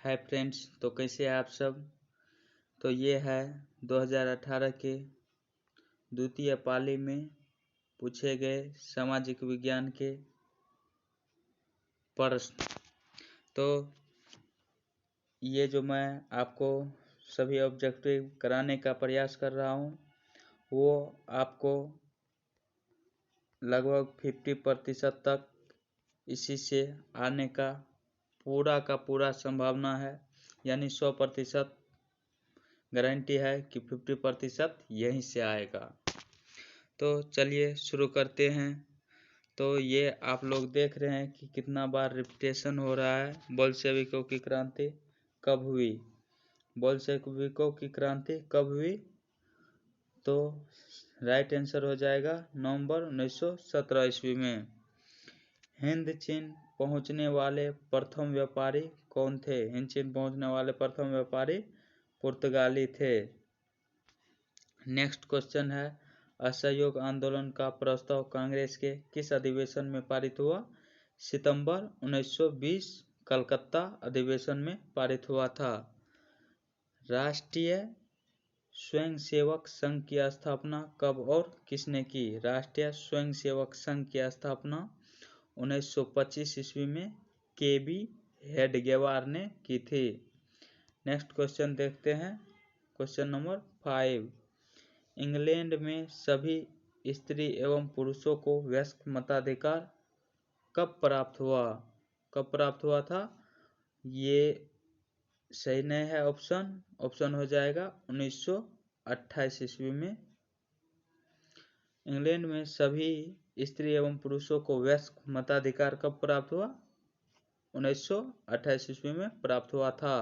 Hi friends, तो कैसे हैं आप सब। तो ये है 2018 के द्वितीय पाली में पूछे गए सामाजिक विज्ञान के प्रश्न। तो ये जो मैं आपको सभी ऑब्जेक्टिव कराने का प्रयास कर रहा हूँ वो आपको लगभग 50% तक इसी से आने का पूरा संभावना है, यानी 100% गारंटी है कि 50% यहीं से आएगा। तो चलिए शुरू करते हैं। तो ये आप लोग देख रहे हैं कि कितना बार रिपीटेशन हो रहा है। बोल्शेविकों की क्रांति कब हुई? बोल्शेविकों की क्रांति कब हुई? तो राइट आंसर हो जाएगा नवंबर 1917 ईस्वी में। हिंद चीन पहुंचने वाले प्रथम व्यापारी कौन थे? हिंद चीन पहुंचने वाले प्रथम व्यापारी पुर्तगाली थे। नेक्स्ट क्वेश्चन है, असहयोग आंदोलन का प्रस्ताव कांग्रेस के किस अधिवेशन में पारित हुआ? सितंबर 1920 कलकत्ता अधिवेशन में पारित हुआ था। राष्ट्रीय स्वयंसेवक संघ की स्थापना कब और किसने की? राष्ट्रीय स्वयंसेवक संघ की स्थापना 1925 ईस्वी में के.बी. हेडगेवार ने की थी। नेक्स्ट क्वेश्चन देखते हैं, क्वेश्चन नंबर 5। इंग्लैंड में सभी स्त्री एवं पुरुषों को वयस्क मताधिकार कब प्राप्त हुआ? कब प्राप्त हुआ था? ये सही नहीं है ऑप्शन हो जाएगा 1928 ईस्वी में। इंग्लैंड में सभी स्त्री एवं पुरुषों को वयस्क मताधिकार कब प्राप्त हुआ? 1928 ईस्वी में प्राप्त हुआ था।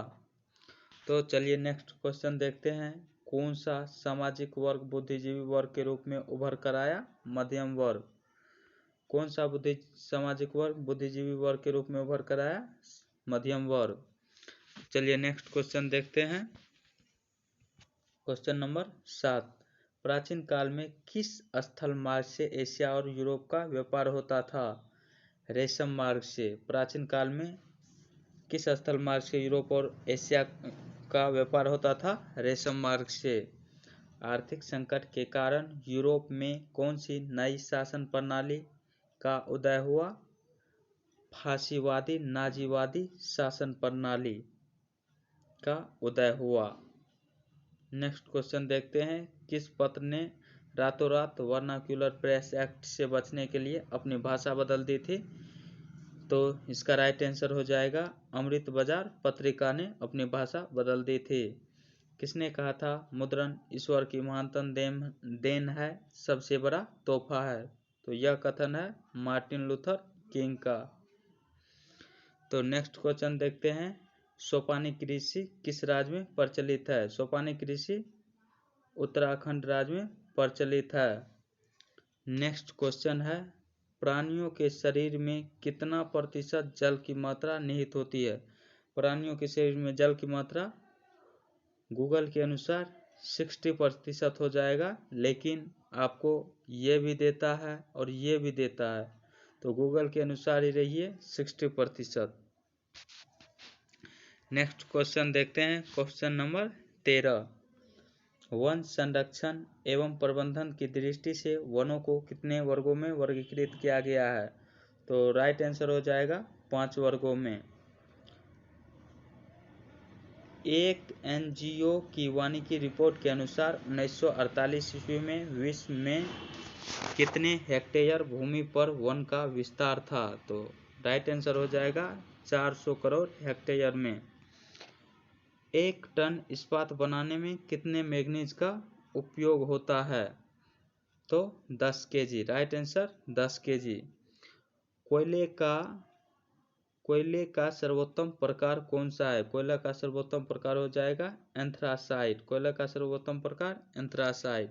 तो चलिए नेक्स्ट क्वेश्चन देखते हैं। कौन सा सामाजिक वर्ग बुद्धिजीवी वर्ग के रूप में उभर कर आया? मध्यम वर्ग। कौन सा सामाजिक वर्ग बुद्धिजीवी वर्ग के रूप में उभर कर आया? मध्यम वर्ग। चलिए नेक्स्ट क्वेश्चन देखते हैं, क्वेश्चन नंबर 7। प्राचीन काल में किस स्थल मार्ग से एशिया और यूरोप का व्यापार होता था? रेशम मार्ग से। प्राचीन काल में किस स्थल मार्ग से यूरोप और एशिया का व्यापार होता था? रेशम मार्ग से। आर्थिक संकट के कारण यूरोप में कौन सी नई शासन प्रणाली का उदय हुआ? फासीवादी नाजीवादी शासन प्रणाली का उदय हुआ। नेक्स्ट क्वेश्चन देखते हैं, किस पत्र ने रातों रात वर्नाक्यूलर प्रेस एक्ट से बचने के लिए अपनी भाषा बदल दी थी? तो इसका राइट आंसर हो जाएगा अमृत बाजार पत्रिका ने अपनी भाषा बदल दी थी। किसने कहा था मुद्रण ईश्वर की महानतम देन है, सबसे बड़ा तोहफा है? तो यह कथन है मार्टिन लूथर किंग का। तो नेक्स्ट क्वेश्चन देखते हैं, सोपानी कृषि किस राज्य में प्रचलित है? सोपानी कृषि उत्तराखंड राज्य में प्रचलित है। नेक्स्ट क्वेश्चन है, प्राणियों के शरीर में कितना प्रतिशत जल की मात्रा निहित होती है? प्राणियों के शरीर में जल की मात्रा गूगल के अनुसार 60% हो जाएगा, लेकिन आपको ये भी देता है और ये भी देता है, तो गूगल के अनुसार ही रहिए 60%। नेक्स्ट क्वेश्चन देखते हैं, क्वेश्चन नंबर 13। वन संरक्षण एवं प्रबंधन की दृष्टि से वनों को कितने वर्गों में वर्गीकृत किया गया है? तो राइट आंसर हो जाएगा 5 वर्गों में। एक एनजीओ की वानिकी रिपोर्ट के अनुसार 1948 ईस्वी में विश्व में कितने हेक्टेयर भूमि पर वन का विस्तार था? तो राइट आंसर हो जाएगा 400 करोड़ हेक्टेयर में। 1 टन इस्पात बनाने में कितने मैग्नीज का उपयोग होता है? तो 10 kg। Right answer 10 kg। कोयले का सर्वोत्तम प्रकार कौन सा है? कोयला का सर्वोत्तम प्रकार हो जाएगा एंथ्रासाइट। कोयला का सर्वोत्तम प्रकार एंथ्रासाइट।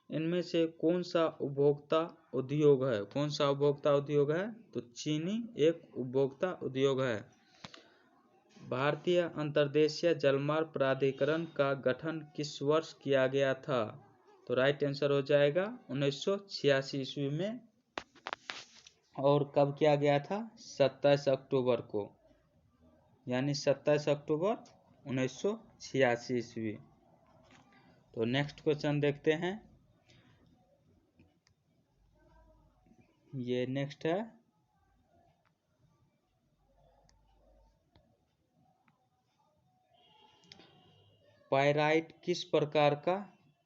इनमें से कौन सा उपभोक्ता उद्योग है? कौन सा उपभोक्ता उद्योग है? तो चीनी एक उपभोक्ता उद्योग है। भारतीय अंतर्देशीय जलमार्ग प्राधिकरण का गठन किस वर्ष किया गया था? तो राइट आंसर हो जाएगा 1986 ईस्वी में। और कब किया गया था? 27 अक्टूबर को। यानी 27 अक्टूबर 1986 ईस्वी। तो नेक्स्ट क्वेश्चन देखते हैं। ये नेक्स्ट है, पायराइट किस प्रकार का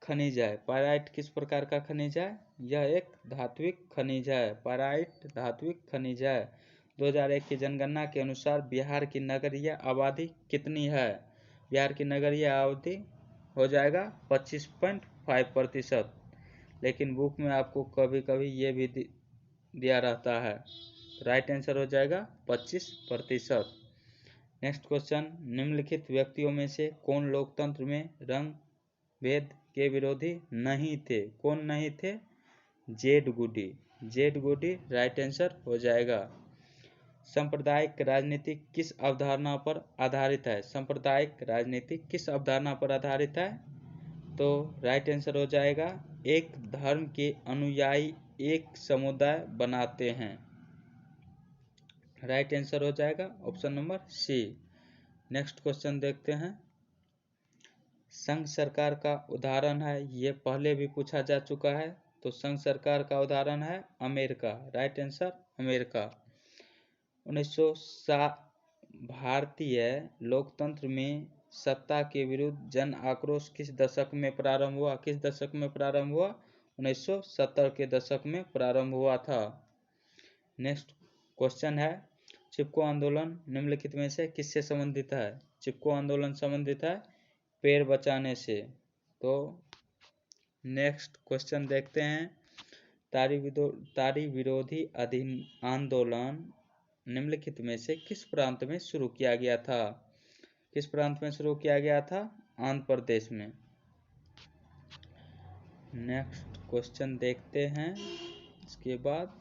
खनिज है? पायराइट किस प्रकार का खनिज है? यह एक धात्विक खनिज है। पायराइट धात्विक खनिज है। 2001 की जनगणना के अनुसार बिहार की नगरीय आबादी कितनी है? बिहार की नगरीय आबादी हो जाएगा 25.5%। लेकिन बुक में आपको कभी कभी ये भी दिया रहता है। राइट आंसर हो जाएगा 25%। नेक्स्ट क्वेश्चन, निम्नलिखित व्यक्तियों में से कौन लोकतंत्र में रंग भेद के विरोधी नहीं थे? कौन नहीं थे? जेड गुडी। जेड गुडी राइट आंसर हो जाएगा। सांप्रदायिक राजनीति किस अवधारणा पर आधारित है? सांप्रदायिक राजनीति किस अवधारणा पर आधारित है? तो राइट आंसर हो जाएगा, एक धर्म के अनुयायी एक समुदाय बनाते हैं। राइट आंसर हो जाएगा option number C. Next question देखते हैं। संघ सरकार का उदाहरण है, ये पहले भी पूछा जा चुका है। तो संघ सरकार का उदाहरण है अमेरिका। Right answer America. 1960 भारतीय लोकतंत्र में सत्ता के विरुद्ध जन आक्रोश किस दशक में प्रारंभ हुआ? किस दशक में प्रारंभ हुआ? 1970 के दशक में प्रारंभ हुआ था। नेक्स्ट क्वेश्चन है, चिपको आंदोलन निम्नलिखित में से किससे संबंधित है? चिपको आंदोलन संबंधित है पेड़ बचाने से। तो नेक्स्ट क्वेश्चन देखते हैं। तारी विरोधी आंदोलन निम्नलिखित में से किस प्रांत में शुरू किया गया था? किस प्रांत में शुरू किया गया था? आंध्र प्रदेश में। नेक्स्ट क्वेश्चन देखते हैं। इसके बाद,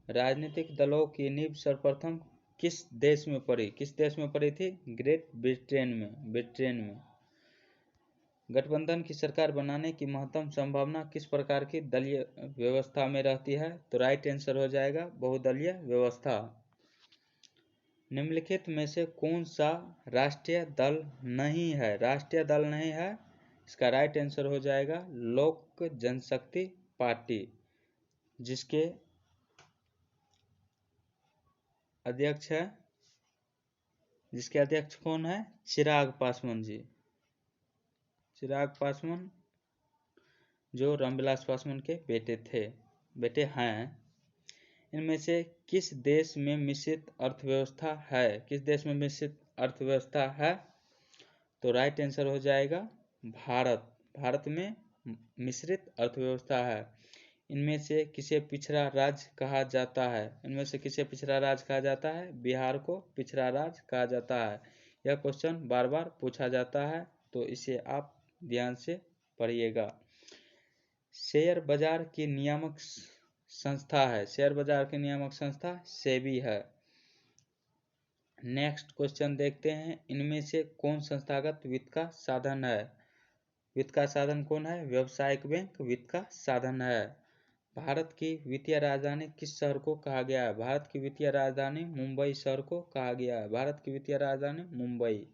राजनीतिक दलों की नींव सर्वप्रथम किस देश में पड़ी? किस देश में पड़ी थी? ग्रेट ब्रिटेन में। ब्रिटेन में। गठबंधन की सरकार बनाने की महत्तम संभावना किस प्रकार की दलीय व्यवस्था में रहती है? तो राइट आंसर हो जाएगा बहुदलीय व्यवस्था। निम्नलिखित में से कौन सा राष्ट्रीय दल नहीं है? राष्ट्रीय दल नहीं है, इसका राइट आंसर हो जाएगा लोक जनशक्ति पार्टी, जिसके अध्यक्ष है, जिसके अध्यक्ष कौन है? चिराग पासवान जी। चिराग पासवान जो रामविलास पासवान के बेटे हैं। इनमें से किस देश में मिश्रित अर्थव्यवस्था है? किस देश में मिश्रित अर्थव्यवस्था है? तो राइट आंसर हो जाएगा भारत। भारत में मिश्रित अर्थव्यवस्था है। इनमें से किसे पिछड़ा राज्य कहा जाता है? इनमें से किसे पिछड़ा राज्य कहा जाता है? बिहार को पिछड़ा राज्य कहा जाता है। यह क्वेश्चन बार बार पूछा जाता है, तो इसे आप ध्यान से पढ़िएगा। शेयर बाजार की नियामक संस्था है, शेयर बाजार की नियामक संस्था सेबी है। नेक्स्ट क्वेश्चन देखते हैं। इनमें से कौन संस्थागत वित्त का साधन है? वित्त का साधन कौन है? व्यावसायिक बैंक वित्त का साधन है। भारत की वित्तीय राजधानी किस शहर को कहा गया है? भारत की वित्तीय राजधानी मुंबई शहर को कहा गया है। भारत की वित्तीय राजधानी मुंबई।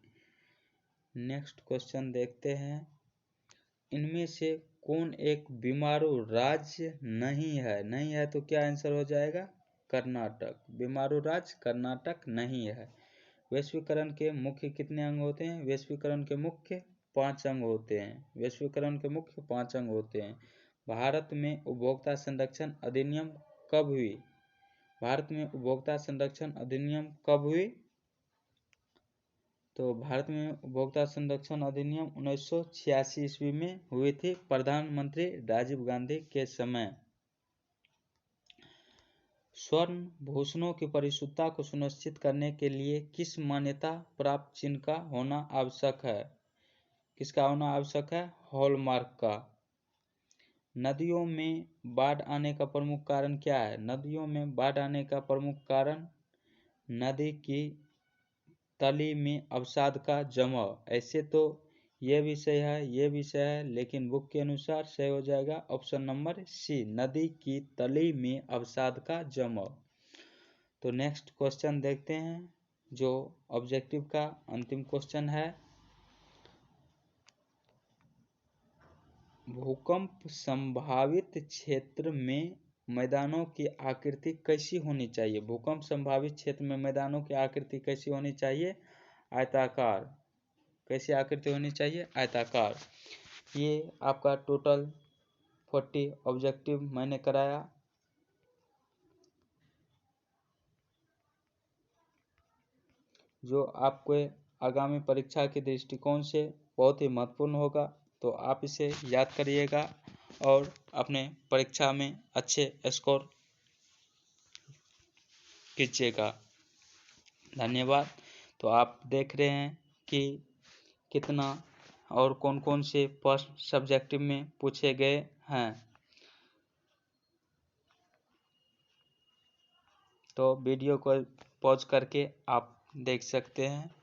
नेक्स्ट क्वेश्चन देखते हैं। इनमें से कौन एक बीमारू राज्य नहीं है? नहीं है तो क्या आंसर हो जाएगा? कर्नाटक। बीमारू राज्य कर्नाटक नहीं है। वैश्वीकरण के मुख्य कितने अंग होते हैं? वैश्वीकरण के मुख्य 5 अंग होते हैं। वैश्वीकरण के मुख्य 5 अंग होते हैं। भारत में उपभोक्ता संरक्षण अधिनियम कब हुई? भारत में उपभोक्ता संरक्षण अधिनियम कब हुई? तो भारत में उपभोक्ता संरक्षण अधिनियम 1986 ईस्वी में हुई थी, प्रधानमंत्री राजीव गांधी के समय। स्वर्ण भूषणों की परिशुद्धता को सुनिश्चित करने के लिए किस मान्यता प्राप्त चिन्ह का होना आवश्यक है? किसका होना आवश्यक है? हॉलमार्क का। नदियों में बाढ़ आने का प्रमुख कारण क्या है? नदियों में बाढ़ आने का प्रमुख कारण नदी की तली में अवसाद का जमाव। ऐसे तो ये विषय है, लेकिन बुक के अनुसार सही हो जाएगा ऑप्शन नंबर सी, नदी की तली में अवसाद का जमाव। तो नेक्स्ट क्वेश्चन देखते हैं। जो ऑब्जेक्टिव का अंतिम क्वेश्चन है, भूकंप संभावित क्षेत्र में मैदानों की आकृति कैसी होनी चाहिए? भूकंप संभावित क्षेत्र में मैदानों की आकृति कैसी होनी चाहिए? आयताकार। कैसी आकृति होनी चाहिए? आयताकार। ये आपका टोटल 40 ऑब्जेक्टिव मैंने कराया। जो आपको आगामी परीक्षा के दृष्टिकोण से बहुत ही महत्वपूर्ण होगा, तो आप इसे याद करिएगा और अपने परीक्षा में अच्छे स्कोर कीजिएगा। धन्यवाद। तो आप देख रहे हैं कि कितना और कौन कौन से फर्स्ट सब्जेक्टिव में पूछे गए हैं। तो वीडियो को पॉज करके आप देख सकते हैं।